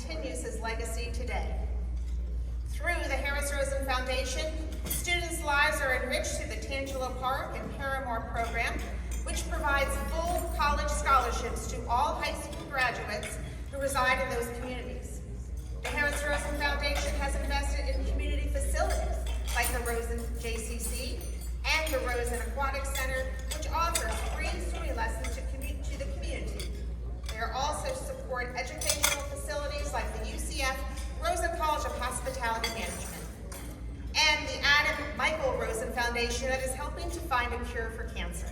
continues his legacy today. Through the Harris Rosen Foundation, students' lives are enriched through the Tangelo Park and Paramore program, which provides full college scholarships to all high school graduates who reside in those communities. The Harris Rosen Foundation has invested in community facilities like the Rosen JCC and the Rosen Aquatic Center, which offers free swimming lessons to the community. They also support educational facilities like the UCF Rosen College of Hospitality Management and the Adam Michael Rosen Foundation that is helping to find a cure for cancer.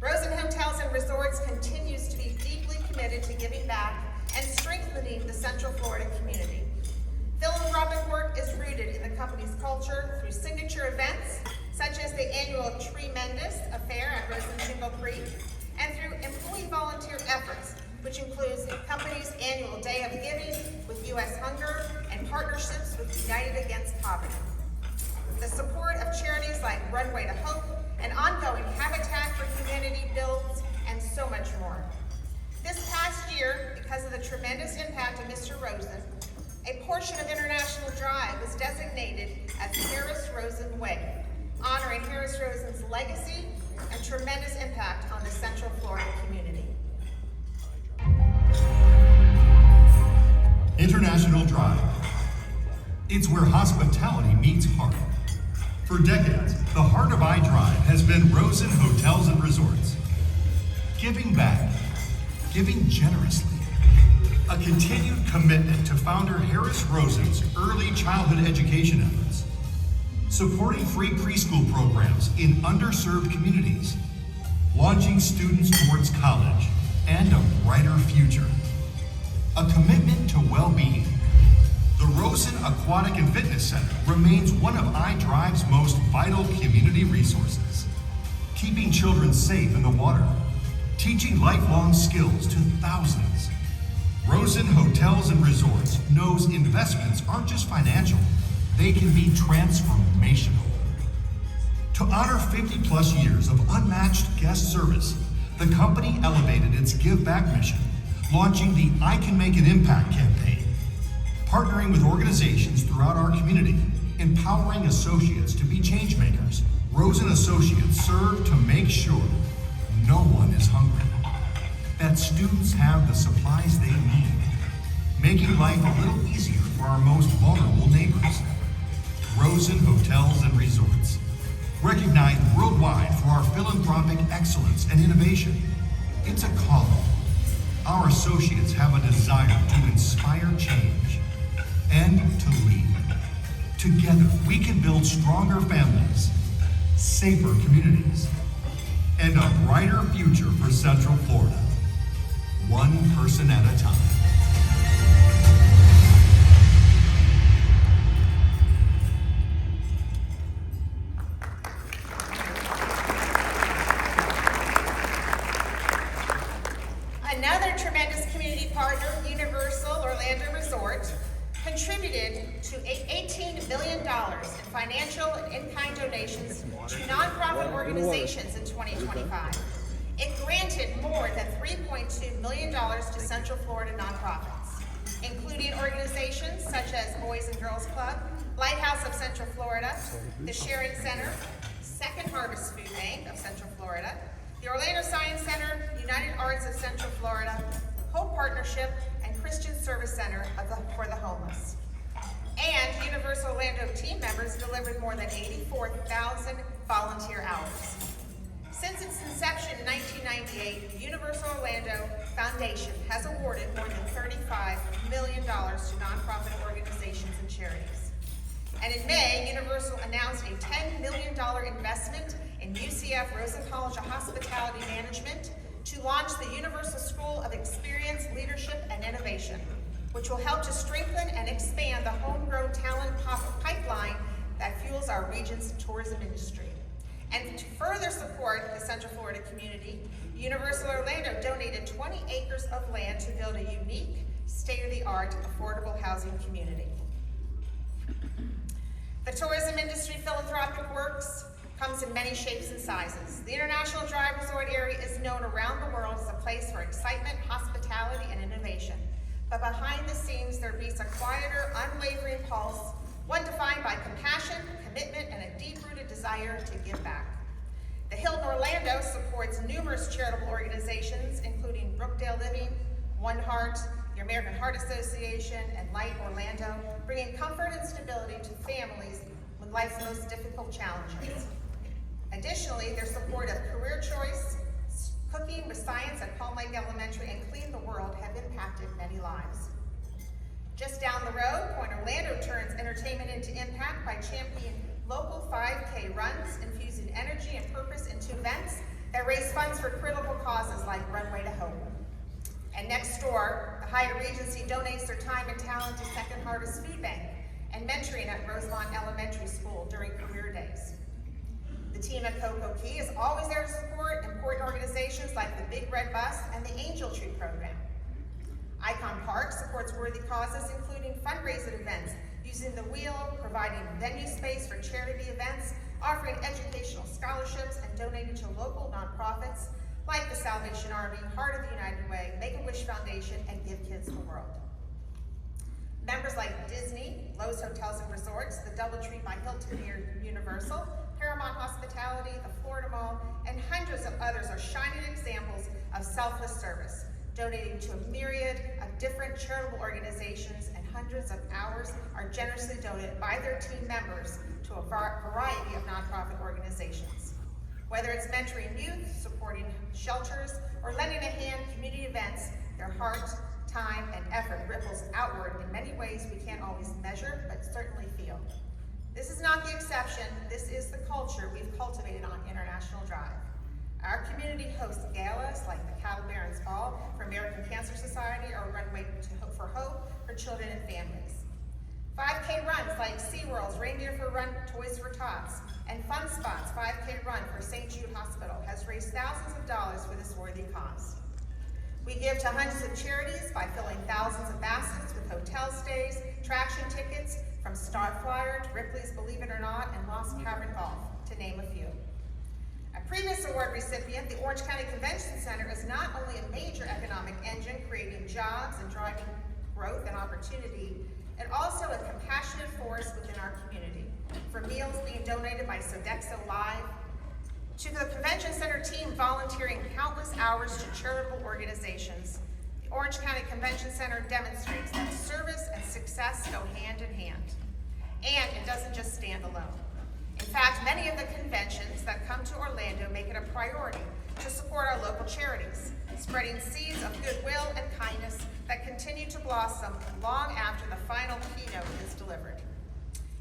Rosen Hotels and Resorts continues to be deeply committed to giving back and strengthening the Central Florida community. Philanthropic work is rooted in the company's culture through signature events such as the annual Tremendous Affair at Rosen Shingle Creek, and through employee volunteer efforts, which includes the company's annual Day of Giving with U.S. Hunger and partnerships with United Against Poverty. The support of charities like Runway to Hope and ongoing Habitat for Humanity builds, and so much more. This past year, because of the tremendous impact of Mr. Rosen, a portion of International Drive was designated as Harris Rosen Way, honoring Harris Rosen's legacy and tremendous impact on the Central Florida community. International Drive. It's where hospitality meets heart. For decades, the heart of iDrive has been Rosen Hotels and Resorts. Giving back, giving generously. A continued commitment to founder Harris Rosen's early childhood education efforts. Supporting free preschool programs in underserved communities. Launching students towards college and a brighter future. A commitment to well-being. The Rosen Aquatic and Fitness Center remains one of iDrive's most vital community resources. Keeping children safe in the water. Teaching lifelong skills to thousands. Rosen Hotels and Resorts knows investments aren't just financial, they can be transformational. To honor 50 plus years of unmatched guest service, the company elevated its Give Back mission, launching the I Can Make an Impact campaign, partnering with organizations throughout our community, empowering associates to be change makers. Rosen associates serve to make sure no one is hungry, that students have the supplies they need, making life a little easier for our most vulnerable neighbors. Rosen Hotels and Resorts, recognized worldwide for our philanthropic excellence and innovation. It's a calling. Our associates have a desire to inspire change and to lead. Together, we can build stronger families, safer communities, and a brighter future for Central Florida, one person at a time. Another tremendous community partner, Universal Orlando Resort, contributed to $18 million in financial and in-kind donations to nonprofit organizations in 2025. It granted more than $3.2 million to Central Florida nonprofits, including organizations such as Boys and Girls Club, Lighthouse of Central Florida, the Sharing Center, Second Harvest Food Bank of Central Florida, the Orlando Science Center, United Arts of Central Florida, Hope Partnership, and Christian Service Center for the Homeless. And Universal Orlando team members delivered more than 84,000 volunteer hours. Since its inception in 1998, the Universal Orlando Foundation has awarded more than $35 million to nonprofit organizations and charities. And in May, Universal announced a $10 million investment in UCF Rosen College of Hospitality Management to launch the Universal School of Experience, Leadership, and Innovation, which will help to strengthen and expand the homegrown talent pipeline that fuels our region's tourism industry. And to further support the Central Florida community, Universal Orlando donated 20 acres of land to build a unique, state-of-the-art, affordable housing community. The tourism industry philanthropic works comes in many shapes and sizes. The International Drive Resort area is known around the world as a place for excitement, hospitality, and innovation. But behind the scenes, there beats a quieter, unwavering pulse, one defined by compassion, commitment, and a deep-rooted desire to give back. The Hilton Orlando supports numerous charitable organizations, including Brookdale Living, One Heart, the American Heart Association, and Light Orlando, bringing comfort and stability to families with life's most difficult challenges. Additionally, their support of career choice, cooking with science at Palm Lake Elementary, and Clean the World have impacted many lives. Just down the road, Point Orlando turns entertainment into impact by championing local 5K runs, infusing energy and purpose into events that raise funds for critical causes like Runway to Hope. And next door, the Hyatt Regency donates their time and talent to Second Harvest Food Bank and mentoring at Rosemont Elementary School during career days. The team at Cocoa Key is always there to support important organizations like the Big Red Bus and the Angel Tree Program. Icon Park supports worthy causes, including fundraising events, using the wheel, providing venue space for charity events, offering educational scholarships, and donating to local nonprofits like the Salvation Army, Heart of the United Way, Make-A-Wish Foundation, and Give Kids the World. Members like Disney, Lowe's Hotels and Resorts, the DoubleTree by Hilton near Universal, Paramount Hospitality, the Florida Mall, and hundreds of others are shining examples of selfless service, donating to a myriad of different charitable organizations, and hundreds of hours are generously donated by their team members to a variety of nonprofit organizations. Whether it's mentoring youth, supporting shelters, or lending a hand to community events, their heart, time, and effort ripples outward in many ways we can't always measure, but certainly feel. This is not the exception. This is the culture we've cultivated on International Drive. Our community hosts galas like the Cattle Barons Ball for American Cancer Society or Runway for Hope for children and families. 5K runs like SeaWorld's Reindeer for Run, Toys for Tots, and Fun Spots 5K run for St. Jude Hospital has raised thousands of dollars for this worthy cause. We give to hundreds of charities by filling thousands of baskets with hotel stays, traction tickets from Starflyer to Ripley's Believe It or Not and Lost Cavern Golf, to name a few. A previous award recipient, the Orange County Convention Center, is not only a major economic engine creating jobs and driving growth and opportunity, and also a compassionate force within our community, for meals being donated by Sodexo Live, to the Convention Center team volunteering countless hours to charitable organizations. The Orange County Convention Center demonstrates that service and success go hand in hand. And it doesn't just stand alone. In fact, many of the conventions that come to Orlando make it a priority to support our local charities, spreading seeds of goodwill and kindness that continue to blossom long after the final keynote is delivered.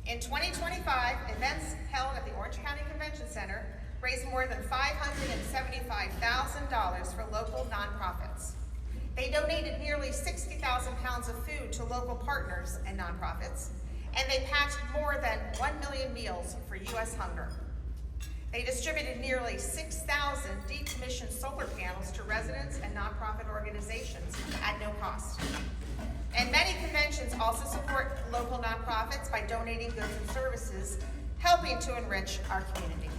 In 2025, events held at the Orange County Convention Center raised more than $575,000 for local nonprofits. They donated nearly 60,000 pounds of food to local partners and nonprofits, and they packed more than 1 million meals for U.S. hunger. They distributed nearly 6,000 decommissioned solar panels to residents and nonprofit organizations at no cost. And many conventions also support local nonprofits by donating goods and services, helping to enrich our community.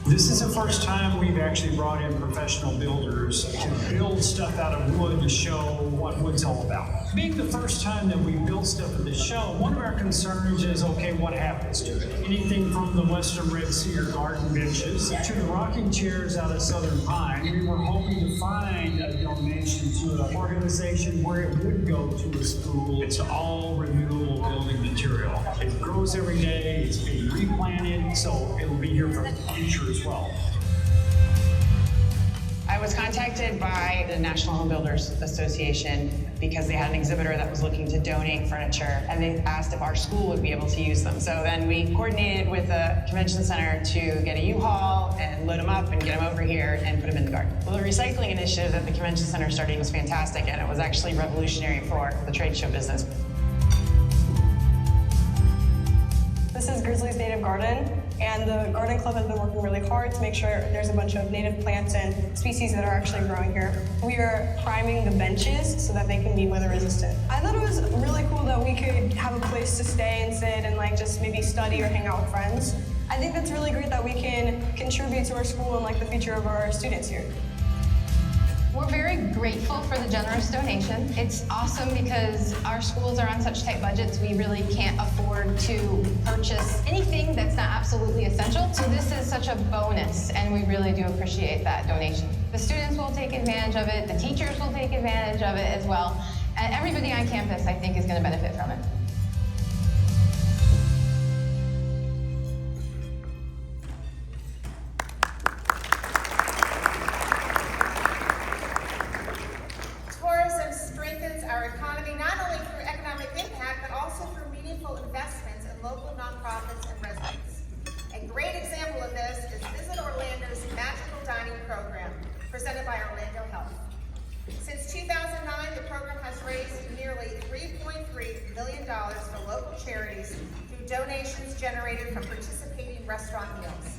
This is the first time we've actually brought in professional builders to build stuff out of wood to show what wood's all about. Being the first time that we build stuff at the show, one of our concerns is, okay, what happens to it? Anything from the Western Red Cedar garden benches to the rocking chairs out of Southern Pine. We were hoping to find a donation to an organization where it would go to a school. It's all renewable building material. It grows every day, it's being replanted, so it'll be here for the future as well. I was contacted by the National Home Builders Association because they had an exhibitor that was looking to donate furniture, and they asked if our school would be able to use them. So then we coordinated with the convention center to get a U-Haul and load them up and get them over here and put them in the garden. Well, the recycling initiative that the convention center started was fantastic, and it was actually revolutionary for the trade show business. This is Grizzly's Native Garden. And the garden club has been working really hard to make sure there's a bunch of native plants and species that are actually growing here. We are priming the benches so that they can be weather resistant. I thought it was really cool that we could have a place to stay and sit and like just maybe study or hang out with friends. I think that's really great that we can contribute to our school and like the future of our students here. We're very grateful for the generous donation. It's awesome because our schools are on such tight budgets, we really can't afford to purchase anything that's not absolutely essential. So this is such a bonus, and we really do appreciate that donation. The students will take advantage of it, the teachers will take advantage of it as well, and everybody on campus, I think, is going to benefit from it. Our economy not only through economic impact, but also through meaningful investments in local nonprofits and residents. A great example of this is Visit Orlando's Magical Dining Program, presented by Orlando Health. Since 2009, the program has raised nearly $3.3 million for local charities through donations generated from participating restaurant meals.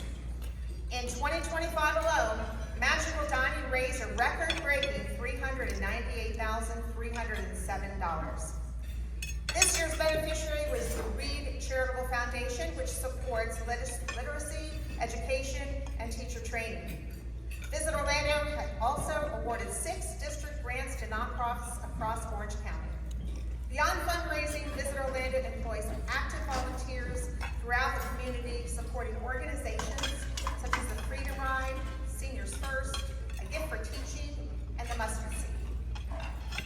In 2025 alone, Magical Dining raised a record-breaking $398,307. This year's beneficiary was the Reed Charitable Foundation, which supports literacy, education, and teacher training. Visit Orlando has also awarded 6 district grants to nonprofits across Orange County. Beyond fundraising, Visit Orlando employs active volunteers throughout the community, supporting organizations such as the Freedom Ride, Seniors First, A Gift for Teaching, and the Mustard Seed.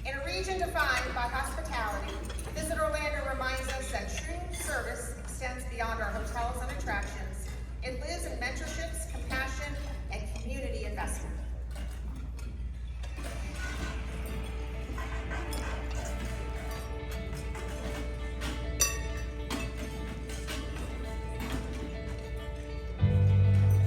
In a region defined by hospitality, Visit Orlando reminds us that true service extends beyond our hotels and attractions. It lives in mentorships, compassion, and community investment.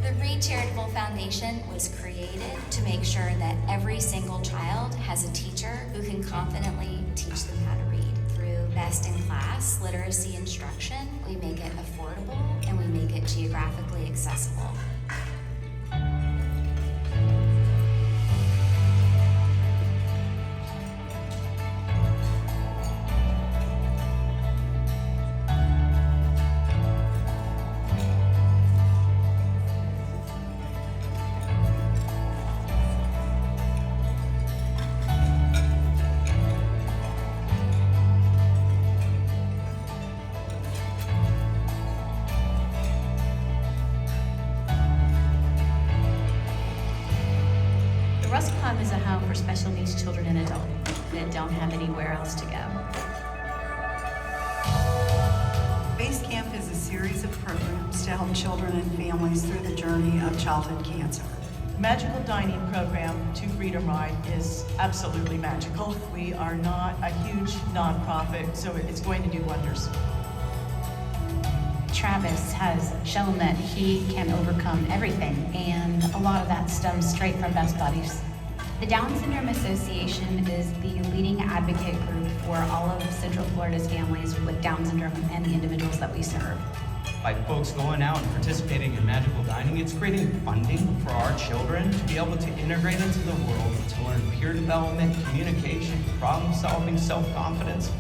The Reed Charitable Foundation was created to make sure that every single child has a teacher who can confidently teach them how to read. Through best-in-class literacy instruction, we make it affordable and we make it geographically accessible. Club is a home for special needs children and adults that don't have anywhere else to go. Base Camp is a series of programs to help children and families through the journey of childhood cancer. The Magical Dining Program to Freedom Ride is absolutely magical. We are not a huge nonprofit, so it's going to do wonders. Travis has shown that he can overcome everything, and a lot of that stems straight from Best Buddies. The Down Syndrome Association is the leading advocate group for all of Central Florida's families with Down syndrome and the individuals that we serve. By folks going out and participating in Magical Dining, it's creating funding for our children to be able to integrate into the world, to learn peer development, communication, problem solving, self-confidence.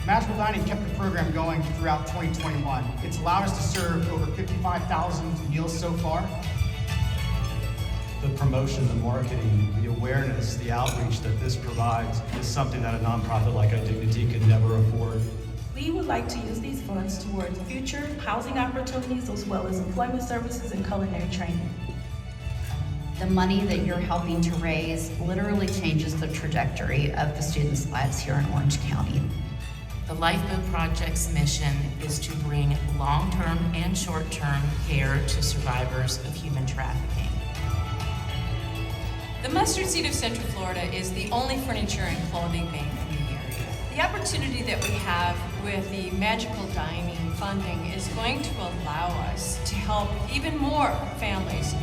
Magical Dining kept the program going throughout 2021. It's allowed us to serve over 55,000 meals so far. The promotion, the marketing, the awareness, the outreach that this provides is something that a nonprofit like iDignity could never afford. We would like to use these funds towards future housing opportunities as well as employment services and culinary training. The money that you're helping to raise literally changes the trajectory of the students' lives here in Orange County. The Lifeboat Project's mission is to bring long-term and short-term care to survivors of human trafficking. The Mustard Seed of Central Florida is the only furniture and clothing bank in the area. The opportunity that we have with the Magical Dining funding is going to allow us to help even more families.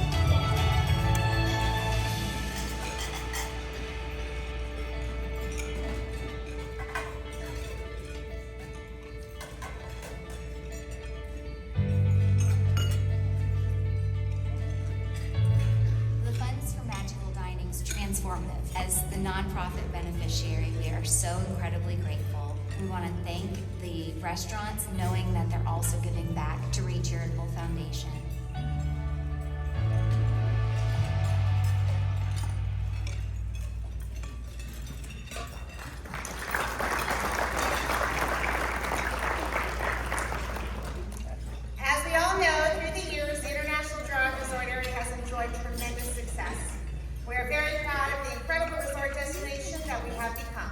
nonprofit beneficiary, we are so incredibly grateful. We want to thank the restaurants, knowing that they're also giving back to Reed Charitable Foundation. As we all know, through the years, the International Drive Resort area has enjoyed tremendous success. We are very proud of the incredible resort destination that we have become.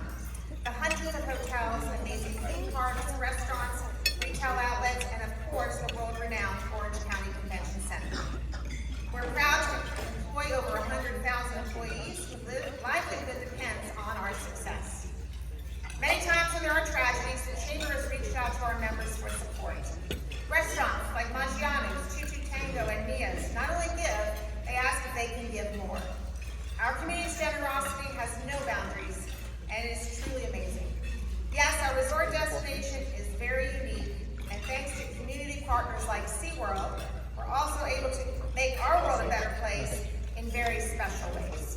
The hundreds of hotels, amazing theme parks, restaurants, retail outlets, and of course, the world-renowned Orange County Convention Center. We're proud to employ over 100,000 employees whose livelihood depends on our success. Many times when there are tragedies, the Chamber has reached out to our members for support. Restaurants like Maggiano's, Choo Choo Tango, and Mia's not only give, they ask if they can give more. Our community's generosity has no boundaries, and it is truly amazing. Yes, our resort destination is very unique, and thanks to community partners like SeaWorld, we're also able to make our world a better place in very special ways.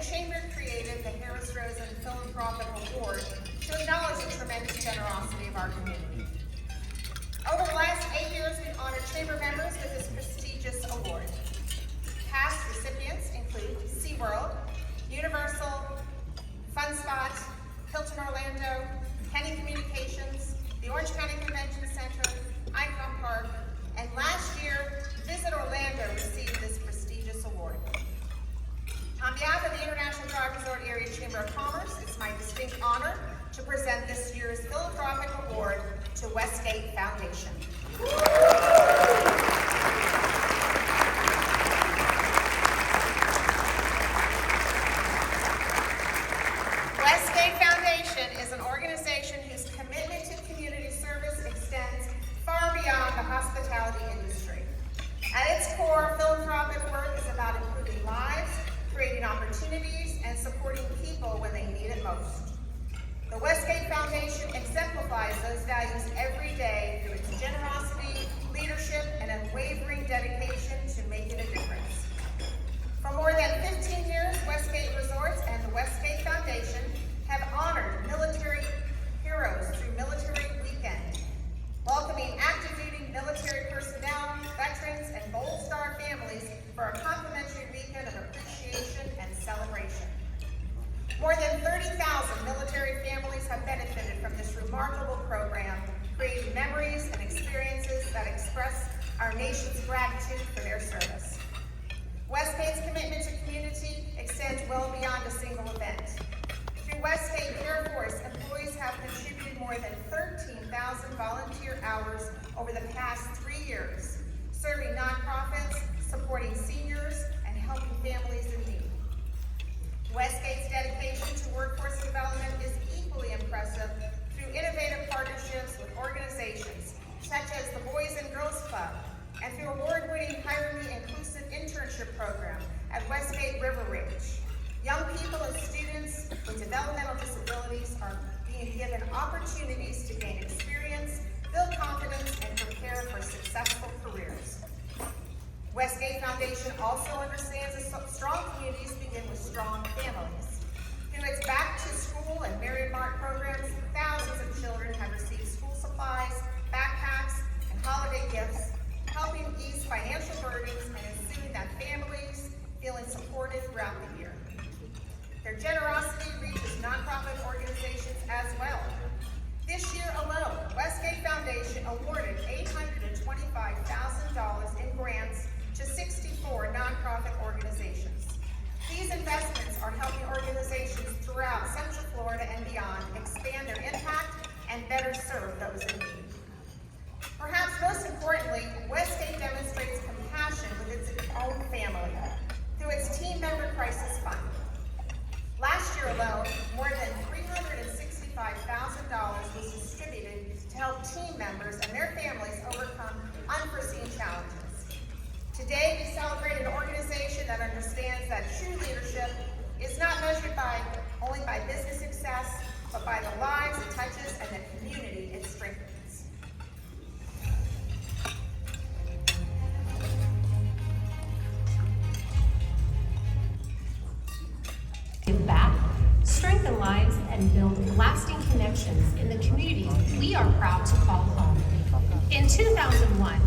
Chamber created the Harris Rosen Philanthropic Award to acknowledge the tremendous generosity of our community. Over the last 8 years, we've honored Chamber members with this prestigious award. Past recipients include SeaWorld, Universal, Fun Spot, Hilton Orlando, Kenny Communications, the Orange County Convention Center, Icon Park, and last year, Visit Orlando received this prestigious award. On behalf of the International Drive Resort Area Chamber of Commerce, it's my distinct honor to present this year's Philanthropic Award to Westgate Foundation. Westgate Foundation is an organization whose commitment to community service extends far beyond the hospitality industry. At its core, philanthropic work is about improving lives, creating opportunities, and supporting people when they need it most. The Westgate Foundation exemplifies those values every day through its generosity, leadership, and unwavering dedication to making a difference. For more than 15 years, Westgate Resorts and the Westgate Foundation have honored military heroes through Military Weekend, welcoming active duty military personnel, veterans, and Gold Star families for a complimentary weekend of appreciation and celebration. More than 30,000 military families have benefited from this remarkable program, creating memories and experiences that express our nation's gratitude for their service. Westgate's commitment to community extends well beyond a single event. Through Westgate Air Force, employees have contributed more than 13,000 volunteer hours over the past 3 years, serving nonprofits, supporting seniors, and helping families in need. Westgate's dedication to workforce development is equally impressive through innovative partnerships with organizations such as the Boys and Girls Club, and through award-winning Hire Me Inclusive Internship Program at Westgate River Ridge. Young people and students with developmental disabilities are being given opportunities to gain experience, build confidence, and prepare for successful careers. Westgate Foundation also understands that strong communities begin with strong families. Through its Back to School and Married Mart programs, thousands of children have received school supplies, backpacks, and holiday gifts, helping ease financial burdens and ensuring that families feeling supported throughout the year. Their generosity reaches nonprofit organizations as well. This year alone, Westgate Foundation awarded $825,000 in grants to 64 nonprofit organizations. These investments are helping organizations throughout Central Florida and beyond expand their impact and better serve those in need. Perhaps most importantly, Westgate demonstrates compassion with its own family through its Team Member Crisis Fund. Last year alone, more than $365,000 was distributed to help team members and their families overcome unforeseen challenges. Today, we celebrate an organization that understands that true leadership is not measured only by business success, but by the lives it touches and the community it strengthens. Give back, strengthen lives, and build lasting connections in the communities we are proud to call home. In 2001,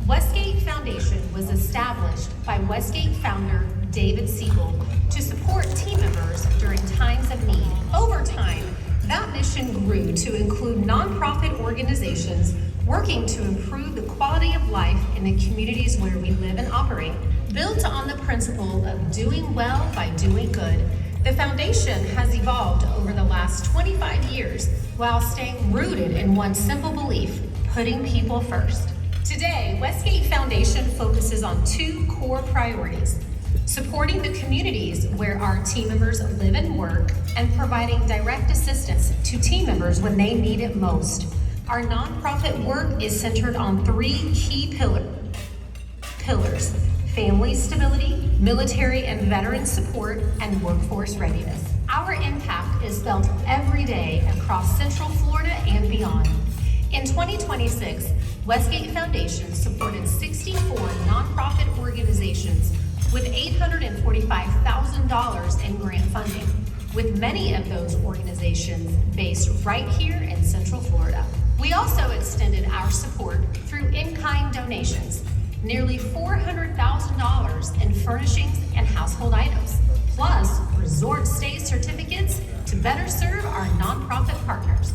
Westgate Foundation was established by Westgate founder David Siegel to support team members during times of need. Over time, that mission grew to include nonprofit organizations working to improve the quality of life in the communities where we live and operate. Built on the principle of doing well by doing good, the foundation has evolved over the last 25 years while staying rooted in one simple belief: putting people first. Today, Westgate Foundation focuses on two core priorities: supporting the communities where our team members live and work, and providing direct assistance to team members when they need it most. Our nonprofit work is centered on three key pillars: family stability, military and veteran support, and workforce readiness. Our impact is felt every day across Central Florida and beyond. In 2026, Westgate Foundation supported 64 nonprofit organizations with $845,000 in grant funding, with many of those organizations based right here in Central Florida. We also extended our support through in-kind donations, nearly $400,000 in furnishings and household items, plus resort stay certificates to better serve our nonprofit partners.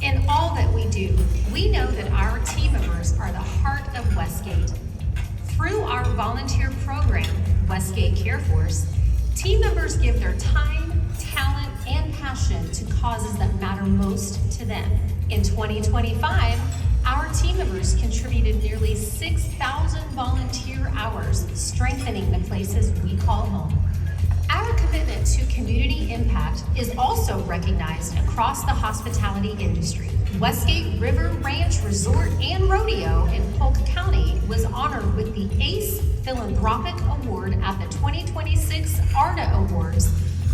In all that we do, we know that our team members are the heart of Westgate. Through our volunteer program, Westgate Care Force, team members give their time, talent, and passion to causes that matter most to them. In 2025, our team members contributed nearly 6,000 volunteer hours, strengthening the places we call home. Our commitment to community impact is also recognized across the hospitality industry. Westgate River Ranch Resort and Rodeo in Polk County was honored with the ACE Philanthropic Award at the 2026 ARDA Awards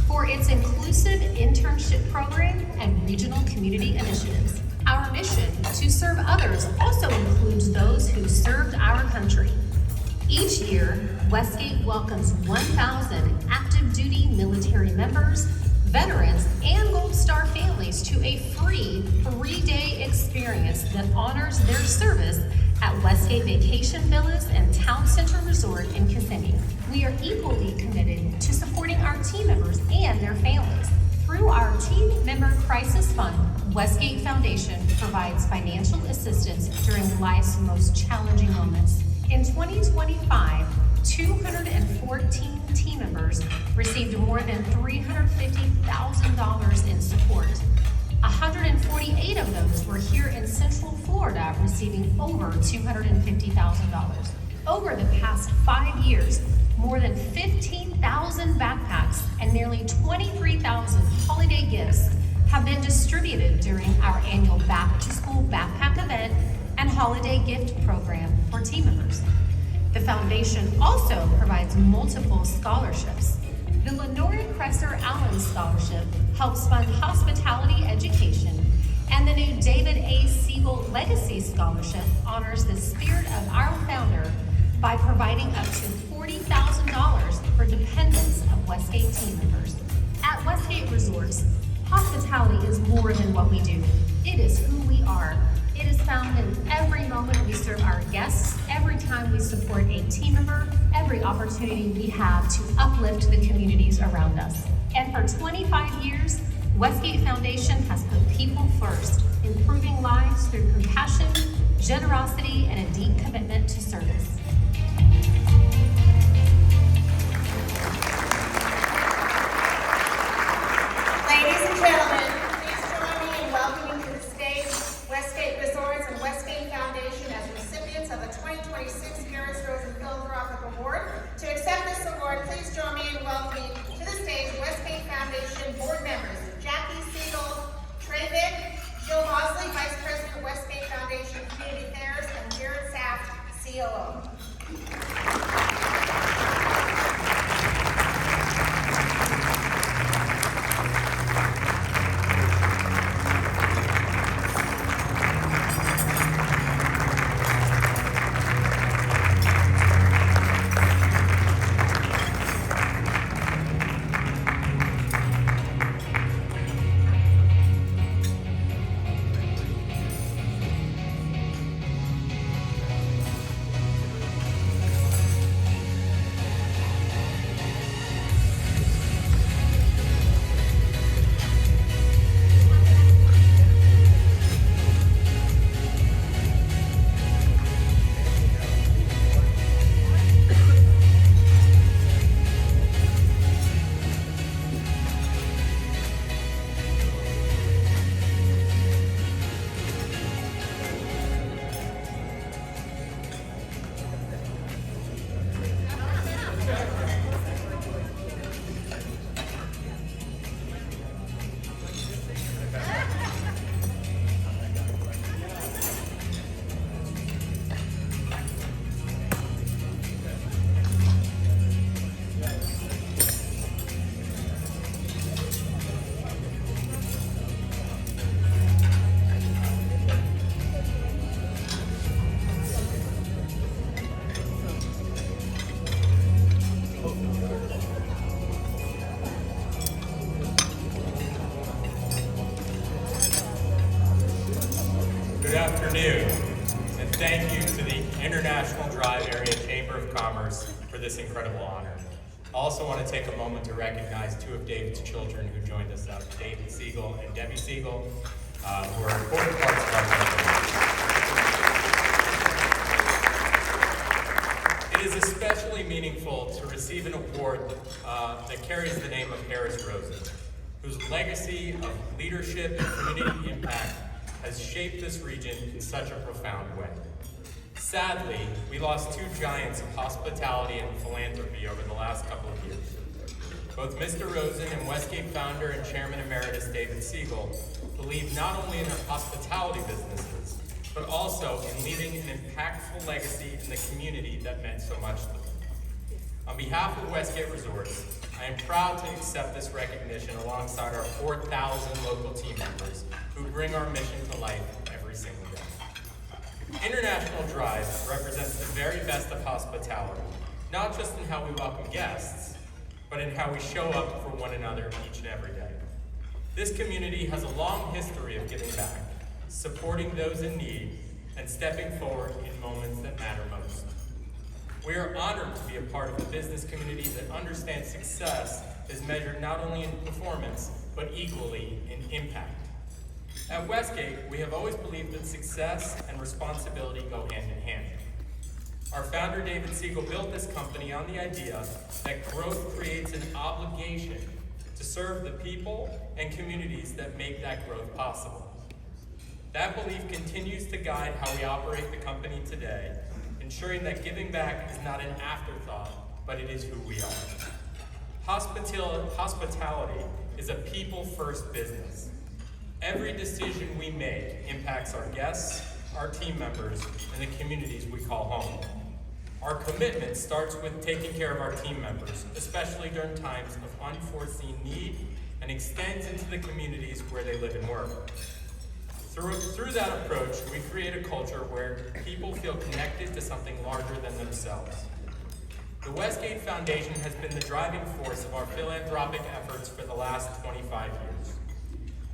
for its inclusive internship program and regional community initiatives. Our mission to serve others also includes those who served our country. Each year, Westgate welcomes 1,000 active duty military members, veterans, and Gold Star families to a free 3-day experience that honors their service at Westgate Vacation Villas and Town Center Resort in Kissimmee. We are equally committed to supporting our team members and their families. Through our Team Member Crisis Fund, Westgate Foundation provides financial assistance during life's most challenging moments. In 2025, 214 team members received more than $350,000 in support. 148 of those were here in Central Florida, receiving over $250,000. Over the past 5 years, more than 15,000 backpacks and nearly 23,000 holiday gifts have been distributed during our annual Back to School Backpack event and holiday gift program for team members. The foundation also provides multiple scholarships. The Lenore Cresser Allen Scholarship helps fund hospitality education, and the new David A. Siegel Legacy Scholarship honors the spirit of our founder by providing up to $40,000 for dependents of Westgate team members. At Westgate Resorts, hospitality is more than what we do. It is who we are. It is found in every moment we serve our guests, every time we support a team member, every opportunity we have to uplift the communities around us. And for 25 years, Westgate Foundation has put people first, improving lives through compassion, generosity, and a deep commitment to service. Ladies and gentlemen, please join me in welcoming to the stage Westgate Resorts and Westgate Foundation as recipients of the 2026 Harris Rosen Philanthropic Award. To accept this award, please join me in welcoming to the stage Westgate Foundation board members Jackie Siegel, Trey Vick, Jill Mosley, Vice President of Westgate Foundation Community Affairs, and Jared Saft, COO. Good afternoon, and thank you to the International Drive Area Chamber of Commerce for this incredible honor. I also want to take a moment to recognize two of David's children who joined us out, David Siegel and Debbie Siegel, who are important parts of our company. It is especially meaningful to receive an award that carries the name of Harris Rosen, whose legacy of leadership and community impact has shaped this region in such a profound way. Sadly, we lost two giants of hospitality and philanthropy over the last couple of years. Both Mr. Rosen and Westgate founder and chairman emeritus David Siegel believe not only in their hospitality businesses, but also in leaving an impactful legacy in the community that meant so much to them. On behalf of Westgate Resorts, I am proud to accept this recognition alongside our 4,000 local team members who bring our mission to life every single day. International Drive represents the very best of hospitality, not just in how we welcome guests, but in how we show up for one another each and every day. This community has a long history of giving back, supporting those in need, and stepping forward in moments that matter most. We are honored to be a part of a business community that understands success is measured not only in performance, but equally in impact. At Westgate, we have always believed that success and responsibility go hand in hand. Our founder, David Siegel, built this company on the idea that growth creates an obligation to serve the people and communities that make that growth possible. That belief continues to guide how we operate the company today, ensuring that giving back is not an afterthought, but it is who we are. Hospitality is a people-first business. Every decision we make impacts our guests, our team members, and the communities we call home. Our commitment starts with taking care of our team members, especially during times of unforeseen need, and extends into the communities where they live and work. Through that approach, we create a culture where people feel connected to something larger than themselves. The Westgate Foundation has been the driving force of our philanthropic efforts for the last 25 years.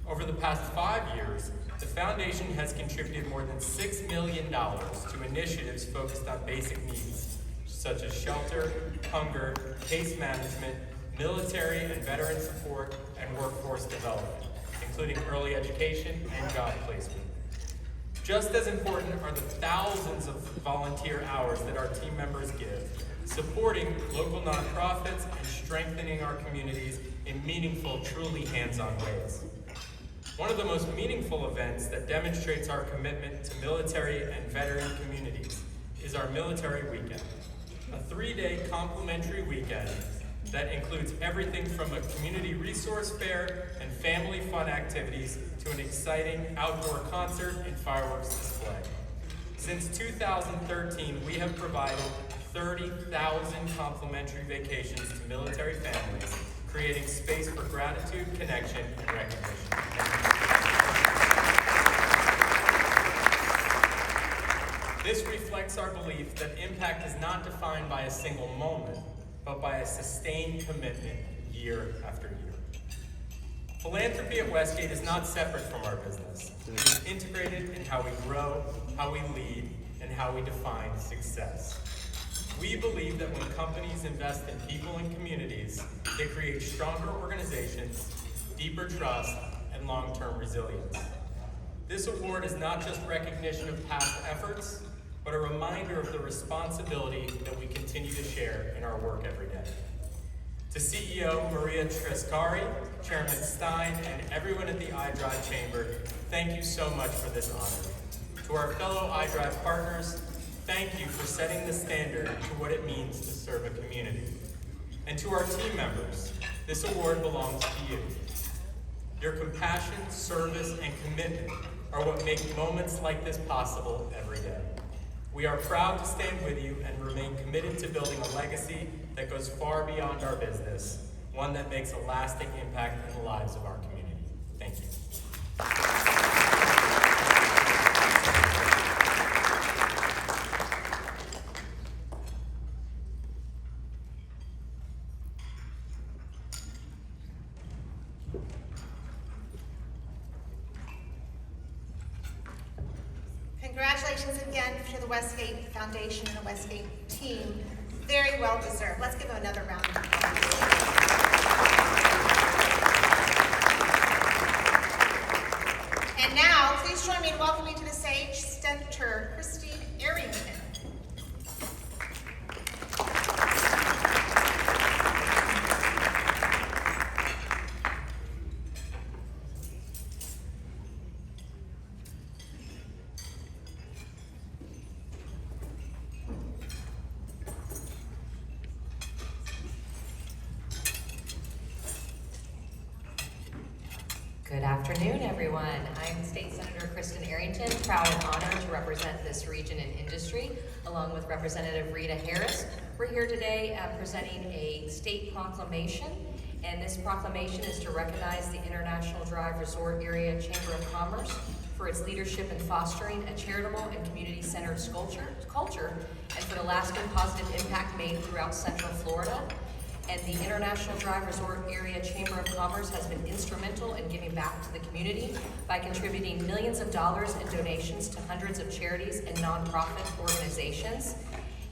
Over the past 5 years, the foundation has contributed more than $6 million to initiatives focused on basic needs, such as shelter, hunger, case management, military and veteran support, and workforce development, including early education and job placement. Just as important are the thousands of volunteer hours that our team members give, supporting local nonprofits and strengthening our communities in meaningful, truly hands-on ways. One of the most meaningful events that demonstrates our commitment to military and veteran communities is our Military Weekend, a 3-day complimentary weekend that includes everything from a community resource fair and family fun activities to an exciting outdoor concert and fireworks display. Since 2013, we have provided 30,000 complimentary vacations to military families, creating space for gratitude, connection, and recognition. This reflects our belief that impact is not defined by a single moment, but by a sustained commitment year after year. Philanthropy at Westgate is not separate from our business. It is integrated in how we grow, how we lead, and how we define success. We believe that when companies invest in people and communities, they create stronger organizations, deeper trust, and long-term resilience. This award is not just recognition of past efforts, but a reminder of the responsibility that we continue to share in our work every day. To CEO Maria Trescari, Chairman Stein, and everyone at the iDrive Chamber, thank you so much for this honor. To our fellow iDrive partners, thank you for setting the standard to what it means to serve a community. And to our team members, this award belongs to you. Your compassion, service, and commitment are what make moments like this possible every day. We are proud to stand with you and remain committed to building a legacy that goes far beyond our business, one that makes a lasting impact in the lives of our community. Thank you. Congratulations again to the Westgate Foundation and the Westgate team. Very well deserved. Let's give them another round of applause. And now, please join me in welcoming to the stage Senator Christine Arrington. Good afternoon, everyone. I'm State Senator Kristen Arrington, proud and honored to represent this region and industry, along with Representative Rita Harris. We're here today presenting a state proclamation, and this proclamation is to recognize the International Drive Resort Area Chamber of Commerce for its leadership in fostering a charitable and community-centered culture, and for the lasting positive impact made throughout Central Florida. And the International Drive Resort Area Chamber of Commerce has been instrumental in giving back to the community by contributing millions of dollars in donations to hundreds of charities and nonprofit organizations.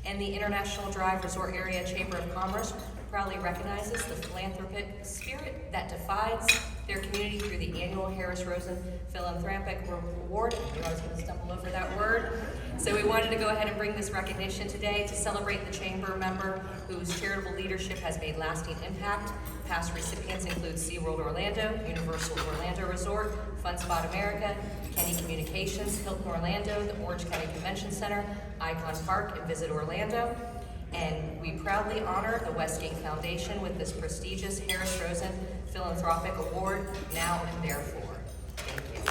And the International Drive Resort Area Chamber of Commerce proudly recognizes the philanthropic spirit that defines their community through the annual Harris Rosen Philanthropic Award. I knew I was going to stumble over that word. So we wanted to go ahead and bring this recognition today to celebrate the chamber member whose charitable leadership has made lasting impact. Past recipients include SeaWorld Orlando, Universal Orlando Resort, Fun Spot America, Kenny Communications, Hilton Orlando, the Orange County Convention Center, Icon Park, and Visit Orlando. And we proudly honor the Westgate Foundation with this prestigious Harris Rosen Philanthropic Award, now and therefore. Thank you.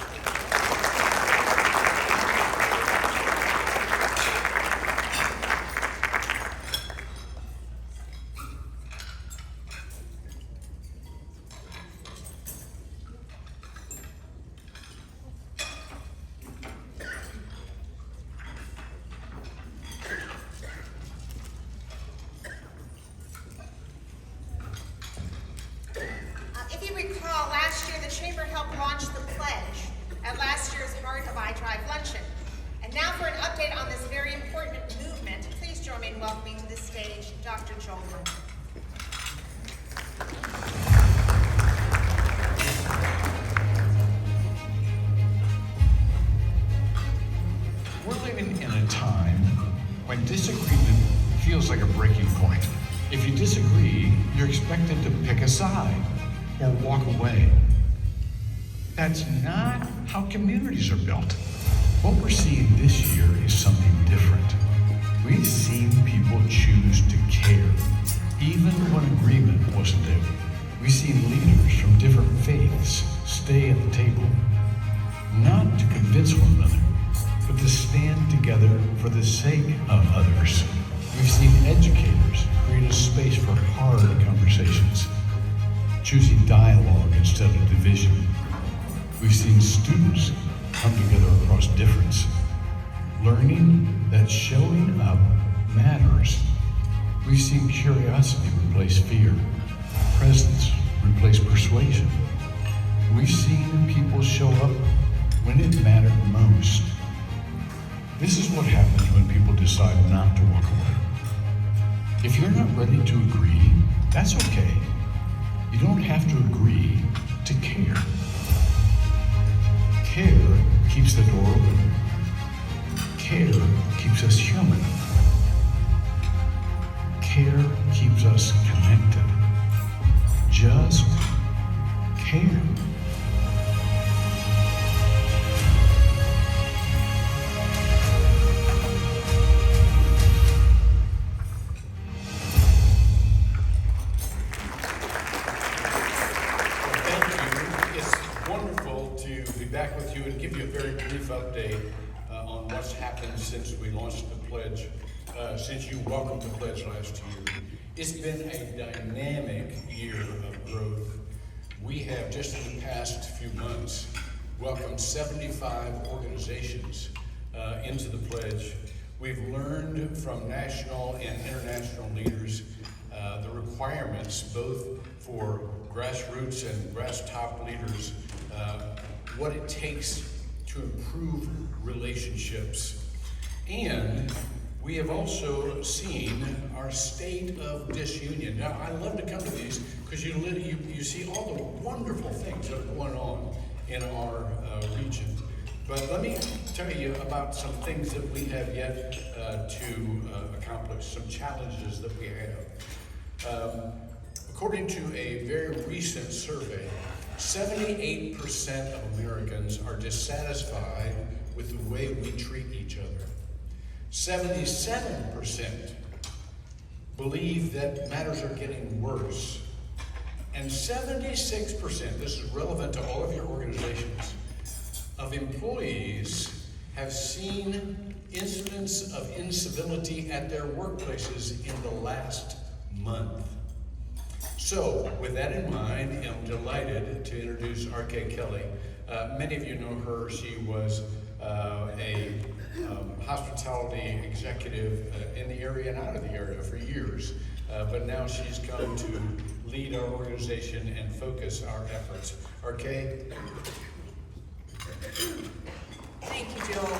If you recall, last year the Chamber helped launch the pledge at last year's Heart of iDrive Luncheon. And now for an update on this very important movement, please join me in welcoming to the stage Dr. Joel Moore. you disagree, you're expected to pick a side or walk away. That's not how communities are built. What we're seeing this year is something different. We've seen people choose to care, even when agreement wasn't there. We've seen leaders from different faiths stay at the table, not to convince one another, but to stand together for the sake of others. We've seen educators create a space for hard conversations, choosing dialogue instead of division. We've seen students come together across difference, learning that showing up matters. We've seen curiosity replace fear, presence replace persuasion. We've seen people show up when it mattered most. This is what happens when people decide not to walk away. If you're not ready to agree, that's okay. You don't have to agree to care. Care keeps the door open. Care keeps us human. Care keeps us connected. Just care. Back with you and give you a very brief update on what's happened since we launched the pledge, since you welcomed the pledge last year. It's been a dynamic year of growth. We have, just in the past few months, welcomed 75 organizations into the pledge. We've learned from national and international leaders the requirements, both for grassroots and grass top leaders, what it takes to improve relationships. And we have also seen our state of disunion. Now, I love to come to these because you see all the wonderful things that are going on in our region. But let me tell you about some things that we have yet to accomplish, some challenges that we have. According to a very recent survey, 78% of Americans are dissatisfied with the way we treat each other. 77% believe that matters are getting worse. And 76%, this is relevant to all of your organizations, of employees have seen incidents of incivility at their workplaces in the last month. So, with that in mind, I'm delighted to introduce R.K. Kelly. Many of you know her. She was a hospitality executive in the area and out of the area for years. But now she's come to lead our organization and focus our efforts. R.K.? Thank you, Joel.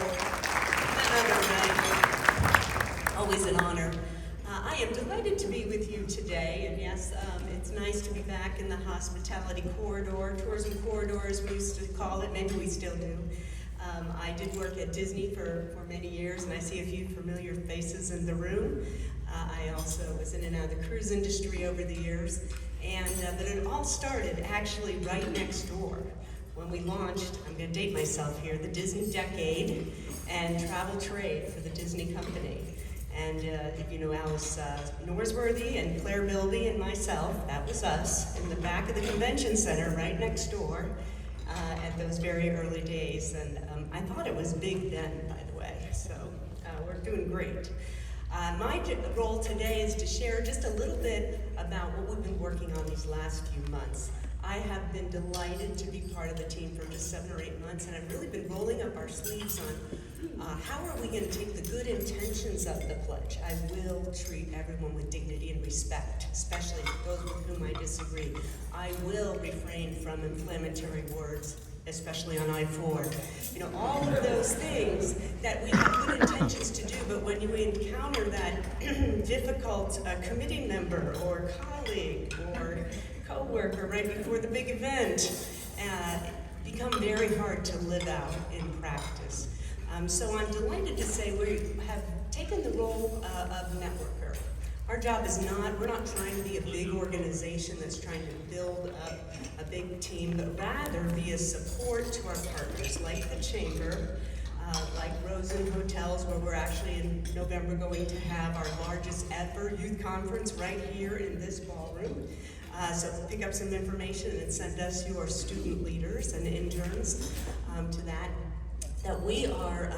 Always an honor. I am delighted to be with you today, and yes, it's nice to be back in the hospitality corridor, tourism corridor as we used to call it, maybe we still do. I did work at Disney for many years, and I see a few familiar faces in the room. I also was in and out of the cruise industry over the years, but it all started actually right next door when we launched, I'm going to date myself here, the Disney Decade and Travel Trade for the Disney Company. And, Alice Norsworthy and Claire Bilby and myself, that was us, in the back of the convention center right next door at those very early days. And I thought it was big then, by the way, so we're doing great. My role today is to share just a little bit about what we've been working on these last few months. I have been delighted to be part of the team for just 7 or 8 months, and I've really been rolling up our sleeves on how are we going to take the good intentions of the pledge. I will treat everyone with dignity and respect, especially those with whom I disagree. I will refrain from inflammatory words, especially on I-4. All of those things that we have good intentions to do, but when you encounter that difficult committee member or colleague or co-worker right before the big event, become very hard to live out in practice. So I'm delighted to say we have taken the role of networker. Our job is we're not trying to be a big organization that's trying to build up a big team, but rather be a support to our partners like the Chamber, like Rosen Hotels, where we're actually in November going to have our largest ever youth conference right here in this ballroom. So pick up some information and send us your student leaders and interns to that we are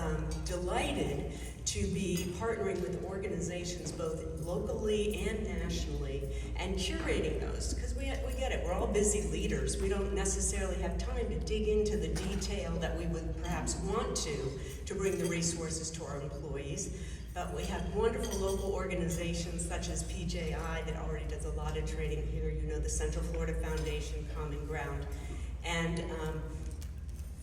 delighted to be partnering with organizations both locally and nationally and curating those, because we get it, we're all busy leaders. We don't necessarily have time to dig into the detail that we would perhaps want to bring the resources to our employees. But we have wonderful local organizations such as PJI that already does a lot of training here, you know, the Central Florida Foundation, Common Ground. And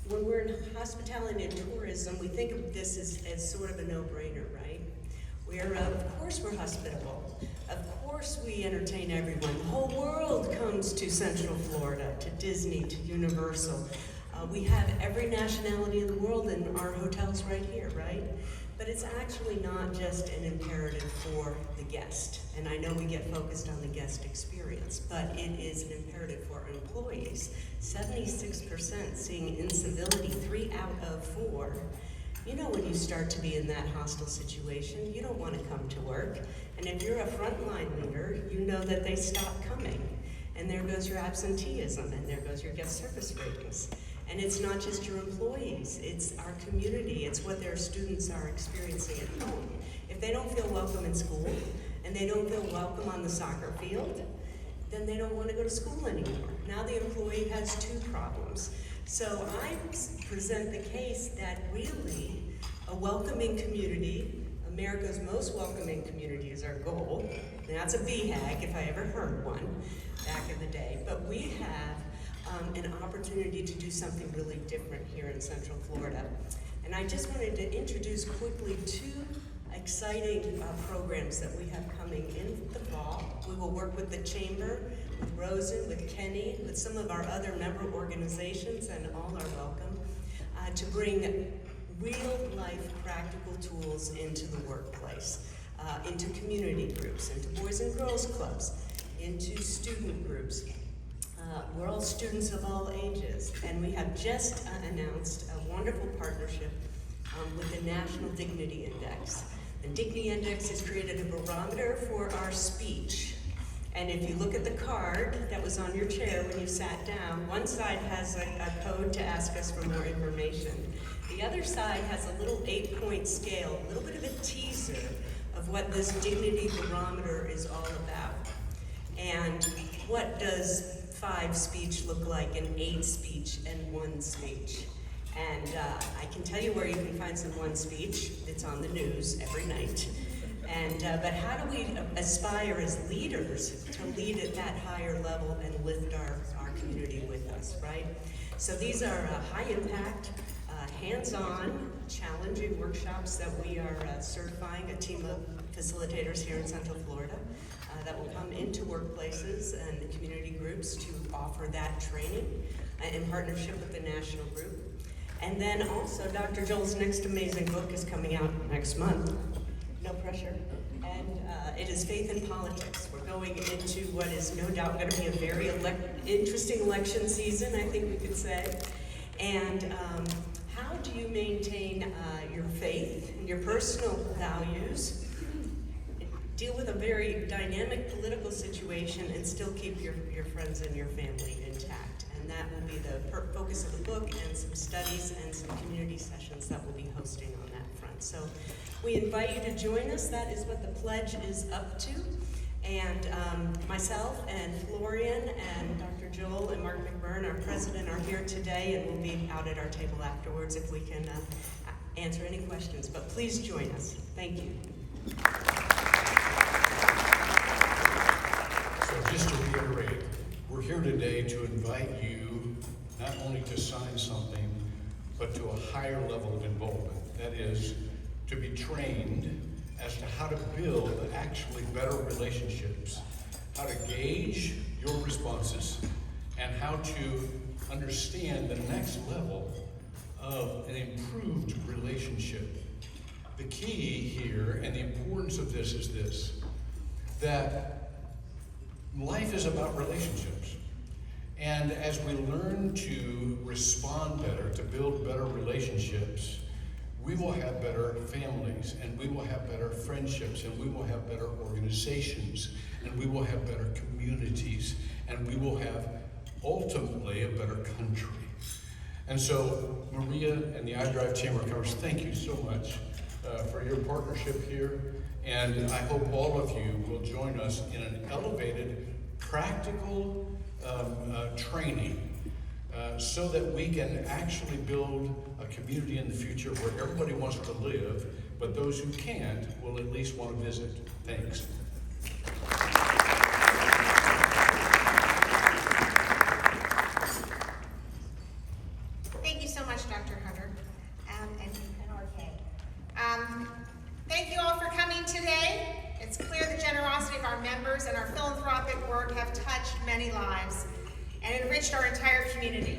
when we're in hospitality and tourism, we think of this as sort of a no-brainer, right? Of course we're hospitable. Of course we entertain everyone. The whole world comes to Central Florida, to Disney, to Universal. We have every nationality in the world in our hotels right here, right? But it's actually not just an imperative for the guest. And I know we get focused on the guest experience, but it is an imperative for our employees. 76% seeing incivility, 3 out of 4. You know, when you start to be in that hostile situation, you don't want to come to work. And if you're a frontline leader, you know that they stop coming. And there goes your absenteeism, and there goes your guest service ratings. And it's not just your employees, it's our community, it's what their students are experiencing at home. If they don't feel welcome in school, and they don't feel welcome on the soccer field, then they don't want to go to school anymore. Now the employee has 2 problems. So I present the case that really a welcoming community, America's most welcoming community is our goal. And that's a BHAG, if I ever heard one back in the day. But we have an opportunity to do something really different here in Central Florida. And I just wanted to introduce quickly 2 exciting programs that we have coming in the fall. We will work with the Chamber, with Rosen, with Kenny, with some of our other member organizations, and all are welcome, to bring real-life practical tools into the workplace, into community groups, into Boys and Girls Clubs, into student groups. We're all students of all ages, and we have just announced a wonderful partnership with the National Dignity Index. The Dignity Index has created a barometer for our speech. And if you look at the card that was on your chair when you sat down, one side has a code to ask us for more information. The other side has a little 8-point scale, a little bit of a teaser of what this dignity barometer is all about. And what does 5 speech look like, an 8 speech, and 1 speech? And I can tell you where you can find some 1 speech. It's on the news every night. And but how do we aspire as leaders to lead at that higher level and lift our community with us, right? So these are high impact, hands-on, challenging workshops that we are certifying a team of facilitators here in Central Florida that will come into workplaces and the community groups to offer that training in partnership with the national group. And then also, Dr. Joel's next amazing book is coming out next month. No pressure. And it is Faith in Politics. We're going into what is no doubt going to be a very interesting election season, I think we could say. And how do you maintain your faith and your personal values, deal with a very dynamic political situation, and still keep your friends and your family intact? And that will be the focus of the book, and some studies and some community sessions that we'll be hosting on that front. So we invite you to join us. That is what the pledge is up to. And myself and Florian and Dr. Joel and Mark McBurn, our president, are here today, and we'll be out at our table afterwards if we can answer any questions. But please join us. Thank you. So just to reiterate, we're here today to invite you not only to sign something, but to a higher level of involvement. That is, to be trained as to how to build actually better relationships, how to gauge your responses, and how to understand the next level of an improved relationship. The key here and the importance of this is this. that life is about relationships. And as we learn to respond better, to build better relationships, we will have better families, and we will have better friendships, and we will have better organizations, and we will have better communities, and we will have ultimately a better country. And so, Maria and the iDrive Chamber of Commerce, thank you so much for your partnership here. And I hope all of you will join us in an elevated, practical training so that we can actually build a community in the future where everybody wants to live, but those who can't will at least want to visit. Thanks. Thank you so much, Dr. Hunter, and RK. Thank you all for coming today. It's clear the generosity of our members and our philanthropic work have touched many lives and enriched our entire community.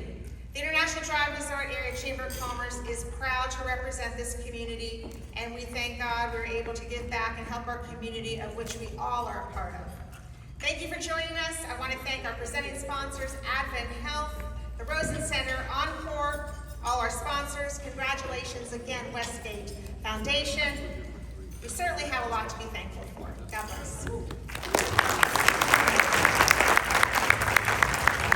The International Drive Resort Area Chamber of Commerce is proud to represent this community, and we thank God we're able to give back and help our community, of which we all are a part of. Thank you for joining us. I want to thank our presenting sponsors, Advent Health, the Rosen Center, Encore, all our sponsors. Congratulations again, Westgate Foundation. We certainly have a lot to be thankful for. God bless.